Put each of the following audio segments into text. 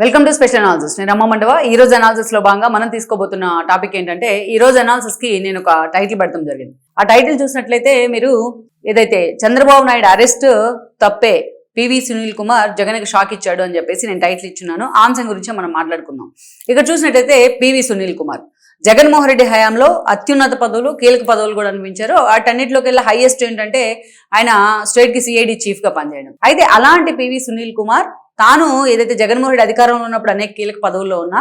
Welcome to special analysis. నేను అమ్మ మండవ. ఈ రోజు అనాలిసిస్ లో భాగంగా మనం తీసుకోబోతున్న టాపిక్ ఏంటంటే, ఈ రోజు అనాలిసిస్ కి నేను ఒక టైటిల్ పెడతాం జరిగింది. ఆ టైటిల్ చూసినట్లయితే మీరు ఏదైతే చంద్రబాబు నాయుడు అరెస్ట్ తప్పే, పివి సునీల్ కుమార్ జగన్కి షాక్ ఇచ్చాడు అని చెప్పేసి నేను టైటిల్ ఇచ్చున్నాను. ఆ అంశం గురించి మనం మాట్లాడుకుందాం. ఇక్కడ చూసినట్లయితే పివి సునీల్ కుమార్ జగన్మోహన్ రెడ్డి హయాంలో అత్యున్నత పదవులు, కీలక పదవులు కూడా అనిపించారు. వాటన్నిటిలోకి వెళ్ళి హైయెస్ట్ ఏంటంటే ఆయన స్టేట్ కి సిఐడి చీఫ్ గా పనిచేయడం. అయితే అలాంటి పివి సునీల్ కుమార్ తాను ఏదైతే జగన్మోహన్ రెడ్డి అధికారంలో ఉన్నప్పుడు అనేక కీలక పదవుల్లో ఉన్నా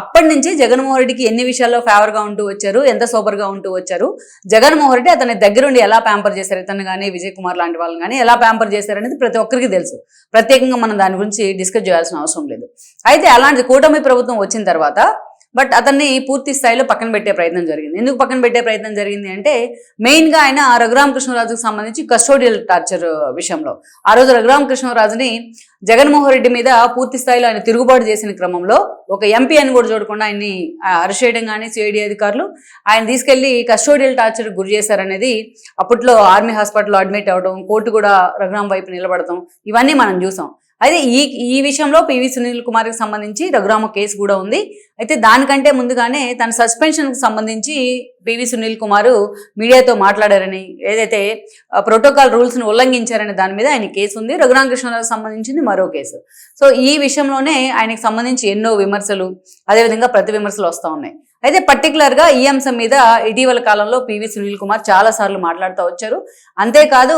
అప్పటి నుంచి జగన్మోహన్ రెడ్డికి ఎన్ని విషయాల్లో ఫేవర్ గా ఉంటూ వచ్చారు, ఎంత సోబర్ గా ఉంటూ వచ్చారు, జగన్మోహన్ రెడ్డి అతని దగ్గరుండి ఎలా ప్యాంపర్ చేశారు, ఇతను కానీ విజయ్ కుమార్ లాంటి వాళ్ళని కానీ ఎలా ప్యాంపర్ చేశారు అనేది ప్రతి ఒక్కరికి తెలుసు. ప్రత్యేకంగా మనం దాని గురించి డిస్కస్ చేయాల్సిన అవసరం లేదు. అయితే అలాంటి కూటమి ప్రభుత్వం వచ్చిన తర్వాత బట్ అతన్ని పూర్తి స్థాయిలో పక్కన పెట్టే ప్రయత్నం జరిగింది. ఎందుకు పక్కన పెట్టే ప్రయత్నం జరిగింది అంటే, మెయిన్గా ఆయన రఘురామకృష్ణరాజుకు సంబంధించి కస్టోడియల్ టార్చర్ విషయంలో ఆ రోజు రఘురామకృష్ణరాజుని జగన్మోహన్ రెడ్డి మీద పూర్తి స్థాయిలో ఆయన తిరుగుబాటు చేసిన క్రమంలో ఒక ఎంపీ అని కూడా చూడకుండా ఆయన్ని అరెస్ట్ చేయడం కానీ సిఐడి అధికారులు ఆయన తీసుకెళ్లి కస్టోడియల్ టార్చర్ గురి చేశారనేది అప్పట్లో ఆర్మీ హాస్పిటల్లో అడ్మిట్ అవ్వడం, కోర్టు కూడా రఘురామ్ వైపు నిలబడటం, ఇవన్నీ మనం చూసాం. అయితే ఈ విషయంలో పివి సునీల్ కుమార్కి సంబంధించి రఘురామ కేసు కూడా ఉంది. అయితే దానికంటే ముందుగానే తన సస్పెన్షన్కి సంబంధించి పివి సునీల్ కుమార్ మీడియాతో మాట్లాడారని, ఏదైతే ప్రోటోకాల్ రూల్స్ని ఉల్లంఘించారని దాని మీద ఆయన కేసు ఉంది. రఘురామకృష్ణరావుకి సంబంధించింది మరో కేసు. సో ఈ విషయంలోనే ఆయనకు సంబంధించి ఎన్నో విమర్శలు, అదేవిధంగా ప్రతి విమర్శలు వస్తూ ఉన్నాయి. అయితే పర్టికులర్గా ఈ అంశం మీద ఇటీవల కాలంలో పివి సునీల్ కుమార్ చాలా సార్లు మాట్లాడుతూ వచ్చారు. అంతేకాదు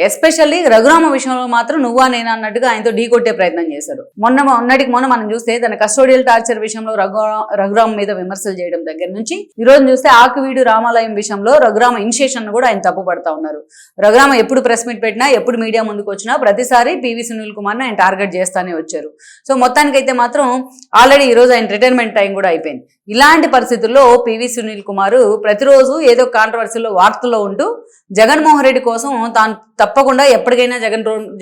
ఎస్పెషల్లీ రఘురామ విషయంలో మాత్రం నువ్వా నేనా అన్నట్టుగా ఆయనతో ఢీకొట్టే ప్రయత్నం చేశారు. మొన్నటికి మనం చూస్తే తన కస్టోడియల్ టార్చర్ విషయంలో రఘురామ్ మీద విమర్శలు చేయడం దగ్గర నుంచి ఈ రోజు చూస్తే ఆకువీడు రామాలయం విషయంలో రఘురామ ఇనిషియేషన్ కూడా ఆయన తప్పు పడతా ఉన్నారు. రఘురామ ఎప్పుడు ప్రెస్ మీట్ పెట్టినా, ఎప్పుడు మీడియా ముందుకు వచ్చినా ప్రతిసారి పివి సునీల్ కుమార్ని ఆయన టార్గెట్ చేస్తానే వచ్చారు. సో మొత్తానికైతే మాత్రం ఆల్రెడీ ఈ రోజు ఆయన రిటైర్మెంట్ టైం కూడా అయిపోయింది. ఇలాంటి పరిస్థితుల్లో పివి సునీల్ కుమార్ ప్రతిరోజు ఏదో కాంట్రవర్సీలో వార్తల్లో ఉంటూ జగన్మోహన్ రెడ్డి కోసం తాను తప్పకుండా ఎప్పటికైనా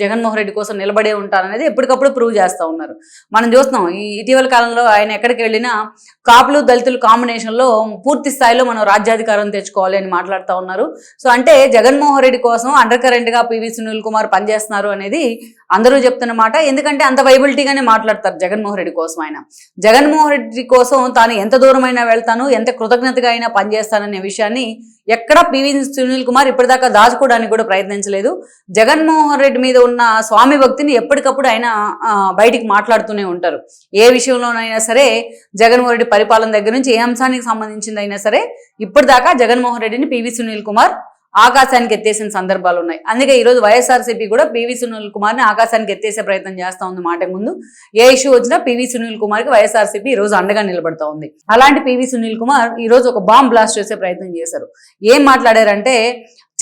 జగన్మోహన్ రెడ్డి కోసం నిలబడే ఉంటారనేది ఎప్పటికప్పుడు ప్రూవ్ చేస్తూ ఉన్నారు. మనం చూస్తున్నాం ఈ ఇటీవల కాలంలో ఆయన ఎక్కడికి వెళ్ళినా కాపులు దళితులు కాంబినేషన్లో పూర్తి స్థాయిలో మనం రాజ్యాధికారం తెచ్చుకోవాలి అని మాట్లాడుతూ ఉన్నారు. సో అంటే జగన్మోహన్ రెడ్డి కోసం అండర్ కరెంట్గా పివి సునీల్ కుమార్ పనిచేస్తున్నారు అనేది అందరూ చెప్తున్న మాట. ఎందుకంటే అంత వైబిలిటీగానే మాట్లాడతారు జగన్మోహన్ రెడ్డి కోసం. ఆయన జగన్మోహన్ రెడ్డి కోసం తాను ఎంత దూరమైనా వెళ్తాను, ఎంత కృతజ్ఞతగా అయినా పనిచేస్తాననే విషయాన్ని ఎక్కడా పివి సునీల్ కుమార్ ఇప్పటిదాకా దాచుకోవడానికి కూడా ప్రయత్నించలేదు. జగన్మోహన్ రెడ్డి మీద ఉన్న స్వామి భక్తిని ఎప్పటికప్పుడు ఆయన బయటికి మాట్లాడుతూనే ఉంటారు. ఏ విషయంలోనైనా సరే జగన్మోహన్ రెడ్డి పరిపాలన దగ్గర నుంచి ఏ అంశానికి సంబంధించిందైనా సరే ఇప్పటిదాకా జగన్మోహన్ రెడ్డిని పివి సునీల్ కుమార్ ఆకాశానికి ఎత్తేసిన సందర్భాలు ఉన్నాయి. అందుకే ఈరోజు వైఎస్ఆర్సీపీ కూడా పివి సునీల్ కుమార్ని ఆకాశానికి ఎత్తేసే ప్రయత్నం చేస్తూ ఉంది. మాటకు ముందు ఏ ఇష్యూ వచ్చినా పివి సునీల్ కుమార్కి వైఎస్ఆర్సీపీ ఈ రోజు అండగా నిలబడతా ఉంది. అలాంటి పివి సునీల్ కుమార్ ఈ రోజు ఒక బాంబ్ బ్లాస్ట్ చేసే ప్రయత్నం చేశారు. ఏం మాట్లాడారంటే,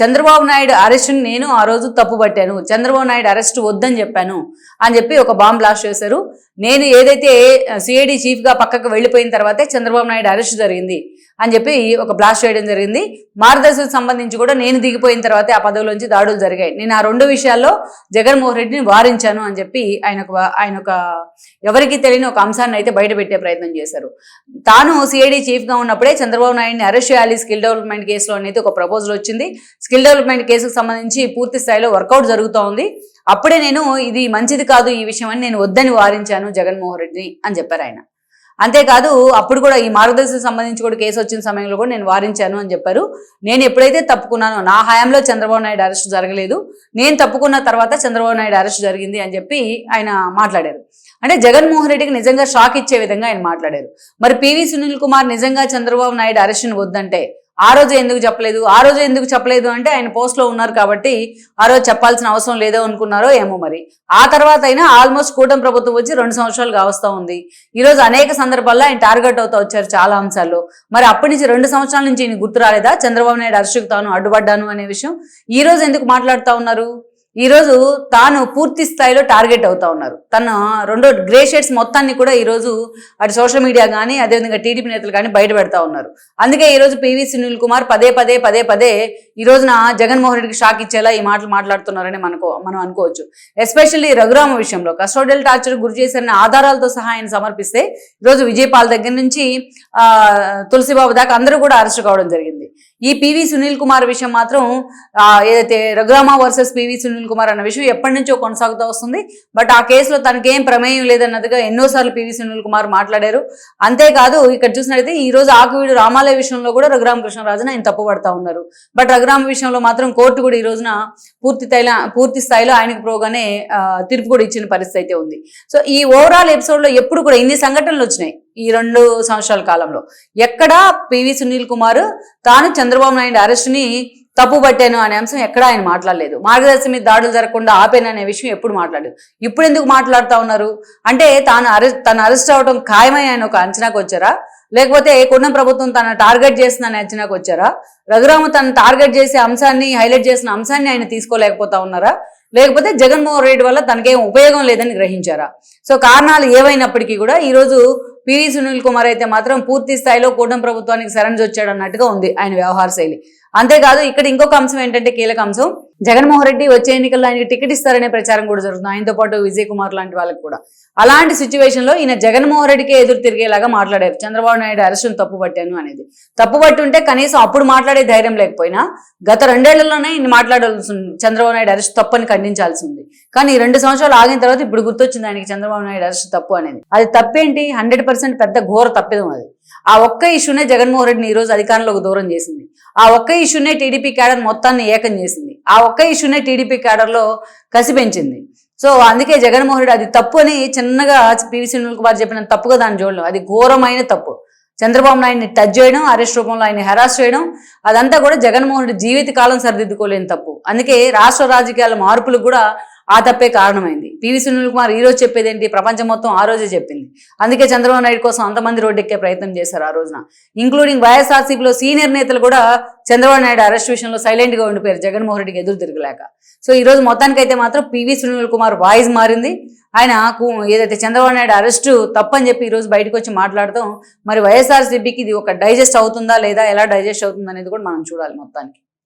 చంద్రబాబు నాయుడు అరెస్ట్ని నేను ఆ రోజు తప్పు పట్టాను, చంద్రబాబు నాయుడు అరెస్ట్ వద్దని చెప్పాను అని చెప్పి ఒక బాంబ్ బ్లాస్ట్ చేశారు. నేను ఏదైతే సిఐడి చీఫ్గా పక్కకు వెళ్ళిపోయిన తర్వాతే చంద్రబాబు నాయుడు అరెస్ట్ జరిగింది అని చెప్పి ఒక బ్లాస్ట్ చేయడం జరిగింది. మార్గదర్శకు సంబంధించి కూడా నేను దిగిపోయిన తర్వాతే ఆ పదవిలోంచి దాడులు జరిగాయి. నేను ఆ రెండు విషయాల్లో జగన్మోహన్ రెడ్డిని వారించాను అని చెప్పి ఆయన ఒక ఎవరికి తెలియని ఒక అంశాన్ని అయితే బయటపెట్టే ప్రయత్నం చేశారు. తాను సిఐడి చీఫ్గా ఉన్నప్పుడే చంద్రబాబు నాయుడిని అరెస్ట్ చేయాలి స్కిల్ డెవలప్మెంట్ కేసులో అనేది ఒక ప్రపోజల్ వచ్చింది. స్కిల్ డెవలప్మెంట్ కేసుకు సంబంధించి పూర్తి స్థాయిలో వర్కౌట్ జరుగుతూ ఉంది. అప్పుడే నేను ఇది మంచిది కాదు ఈ విషయం అని నేను వద్దని వారించాను జగన్మోహన్ రెడ్డిని అని చెప్పారు ఆయన. అంతేకాదు అప్పుడు కూడా ఈ మార్గదర్శకు సంబంధించి కూడా కేసు వచ్చిన సమయంలో కూడా నేను వారించాను అని చెప్పారు. నేను ఎప్పుడైతే తప్పుకున్నానో నా హయాంలో చంద్రబాబు నాయుడు అరెస్ట్ జరగలేదు, నేను తప్పుకున్న తర్వాత చంద్రబాబు నాయుడు అరెస్ట్ జరిగింది అని చెప్పి ఆయన మాట్లాడారు. అంటే జగన్మోహన్ రెడ్డికి నిజంగా షాక్ ఇచ్చే విధంగా ఆయన మాట్లాడారు. మరి పివి సునీల్ కుమార్ నిజంగా చంద్రబాబు నాయుడు అరెస్ట్ని వద్దంటే ఆ రోజు ఎందుకు చెప్పలేదు అంటే ఆయన పోస్ట్లో ఉన్నారు కాబట్టి ఆ రోజు చెప్పాల్సిన అవసరం లేదో అనుకున్నారో ఏమో. మరి ఆ తర్వాత అయినా ఆల్మోస్ట్ కూటమి ప్రభుత్వం వచ్చి 2 సంవత్సరాలు కావస్తూ ఉంది. ఈరోజు అనేక సందర్భాల్లో ఆయన టార్గెట్ అవుతూ వచ్చారు చాలా అంశాల్లో. మరి అప్పటి నుంచి 2 సంవత్సరాల నుంచి ఈయన గుర్తు రాలేదా చంద్రబాబు నాయుడు అరెస్ట్కు తాను అడ్డుపడ్డాను అనే విషయం? ఈ రోజు ఎందుకు మాట్లాడుతూ ఉన్నారు? ఈరోజు తాను పూర్తి స్థాయిలో టార్గెట్ అవుతా ఉన్నారు. తన రెండో గ్రే షేడ్స్ మొత్తాన్ని కూడా ఈరోజు అటు సోషల్ మీడియా కానీ అదేవిధంగా టీడీపీ నేతలు కానీ బయట పెడతా ఉన్నారు. అందుకే ఈరోజు పివి సునీల్ కుమార్ పదే పదే ఈ రోజున జగన్మోహన్ రెడ్డికి షాక్ ఇచ్చేలా ఈ మాటలు మాట్లాడుతున్నారని మనం అనుకోవచ్చు. ఎస్పెషల్లీ రఘురామ విషయంలో కస్టోడియల్ టార్చర్ గురి చేసిన ఆధారాలతో సహా ఆయన సమర్పిస్తే ఈరోజు విజయపాల్ దగ్గర నుంచి తులసిబాబు దాకా అందరూ కూడా అరెస్ట్ కావడం జరిగింది. ఈ పివి సునీల్ కుమార్ విషయం మాత్రం ఏదైతే రఘురామ వర్సెస్ పివి సునీల్ కుమార్ అన్న విషయం ఎప్పటి నుంచో కొనసాగుతూ వస్తుంది. బట్ ఆ కేసులో తనకేం ప్రమేయం లేదన్నదిగా ఎన్నోసార్లు పివి సునీల్ కుమార్ మాట్లాడారు. అంతేకాదు ఇక్కడ చూసినట్లయితే ఈ రోజు ఆకువీడు రామాలయ విషయంలో కూడా రఘురామకృష్ణరాజును ఆయన తప్పుపడతా ఉన్నారు. బట్ రఘురామ విషయంలో మాత్రం కోర్టు కూడా ఈ రోజున పూర్తి స్థాయిలో ఆయనకు ప్రోగానే తీర్పు కూడా ఇచ్చిన పరిస్థితి అయితే ఉంది. సో ఈ ఓవరాల్ ఎపిసోడ్ లో ఎప్పుడు కూడా ఇన్ని సంఘటనలు వచ్చినాయి ఈ 2 సంవత్సరాల కాలంలో. ఎక్కడా పివి సునీల్ కుమార్ తాను చంద్రబాబు నాయుడు అరెస్ట్ ని తప్పు పట్టాను అనే అంశం ఎక్కడా ఆయన మాట్లాడలేదు. మార్గదర్శి మీద దాడులు జరగకుండా ఆపేను అనే విషయం ఎప్పుడు మాట్లాడలేదు. ఇప్పుడు ఎందుకు మాట్లాడుతూ ఉన్నారు అంటే తను అరెస్ట్ అవడం ఖాయమై ఆయన ఒక అంచనాకు వచ్చారా, లేకపోతే కూటమి ప్రభుత్వం తన టార్గెట్ చేస్తుందని అంచనాకు వచ్చారా, రఘురామ తను టార్గెట్ చేసే అంశాన్ని హైలైట్ చేసిన అంశాన్ని ఆయన తీసుకోలేకపోతా ఉన్నారా, లేకపోతే జగన్మోహన్ రెడ్డి వల్ల తనకేం ఉపయోగం లేదని గ్రహించారా? సో కారణాలు ఏవైనప్పటికీ కూడా ఈరోజు పివి సునీల్ కుమార్ అయితే మాత్రం పూర్తి స్థాయిలో కూటమి ప్రభుత్వానికి శరణ్ వచ్చాడు అన్నట్టుగా ఉంది ఆయన వ్యవహార శైలి. అంతేకాదు ఇక్కడ ఇంకొక అంశం ఏంటంటే కీలక అంశం, జగన్మోహన్ రెడ్డి వచ్చే ఎన్నికల్లో ఆయనకి టికెట్ ఇస్తారనే ప్రచారం కూడా జరుగుతుంది. ఆయనతో పాటు విజయ్ కుమార్ లాంటి వాళ్ళకి కూడా. అలాంటి సిచ్యువేషన్ లో ఈయన జగన్మోహన్ రెడ్డికే ఎదురు తిరిగేలాగా మాట్లాడారు. చంద్రబాబు నాయుడు అరెస్టును తప్పుపట్టాను అనేది. తప్పుపట్టి ఉంటే కనీసం అప్పుడు మాట్లాడే ధైర్యం లేకపోయినా గత 2 ఏళ్లలోనే ఈయన మాట్లాడాల్సి ఉంది. చంద్రబాబు నాయుడు అరెస్ట్ తప్పని ఖండించాల్సి ఉంది. కానీ 2 సంవత్సరాలు ఆగిన తర్వాత ఇప్పుడు గుర్తొచ్చింది ఆయనకి చంద్రబాబు నాయుడు అరెస్ట్ తప్పు అనేది. అది తప్పేంటి? 100% పెద్ద ఘోర తప్పిదం అది. ఆ ఒక్క ఇష్యూనే జగన్మోహన్ రెడ్డిని ఈ రోజు అధికారంలోకి దూరం చేసింది. ఆ ఒక్క ఇష్యూనే టీడీపీ క్యాడర్ మొత్తాన్ని ఏకం చేసింది. ఆ ఒక్క ఇష్యూనే టీడీపీ క్యాడర్ లో కసి పెంచింది. సో అందుకే జగన్మోహన్ రెడ్డి అది తప్పు అని చిన్నగా పివి సునీల్ కుమార్ చెప్పిన తప్పుగా దాన్ని చూడలేం. అది ఘోరమైన తప్పు. చంద్రబాబు నాయుడిని టచ్ చేయడం, అరెస్ట్ రూపంలో ఆయన హెరాస్ చేయడం, అదంతా కూడా జగన్మోహన్ రెడ్డి జీవితకాలం సరిదిద్దుకోలేని తప్పు. అందుకే రాష్ట్ర రాజకీయాల మార్పులకు కూడా ఆ తప్పే కారణమైంది. పివి సునీల్ కుమార్ ఈ రోజు చెప్పేది ఏంటి? ప్రపంచం మొత్తం ఆ రోజే చెప్పింది. అందుకే చంద్రబాబు నాయుడు కోసం అంతమంది రోడ్డెక్కే ప్రయత్నం చేశారు ఆ రోజున. ఇంక్లూడింగ్ వైఎస్ఆర్సీపీలో సీనియర్ నేతలు కూడా చంద్రబాబు నాయుడు అరెస్ట్ విషయంలో సైలెంట్ గా ఉండిపోయారు జగన్మోహన్ రెడ్డికి ఎదురు తిరగలేక. సో ఈ రోజు మొత్తానికైతే మాత్రం పివి సునీల్ కుమార్ వాయిస్ మారింది. ఆయన ఏదైతే చంద్రబాబు నాయుడు అరెస్ట్ తప్పని చెప్పి ఈ రోజు బయటకు వచ్చి మాట్లాడతాం. మరి వైఎస్ఆర్సీపీకి ఇది ఒక డైజెస్ట్ అవుతుందా లేదా, ఎలా డైజెస్ట్ అవుతుందా అనేది కూడా మనం చూడాలి మొత్తానికి.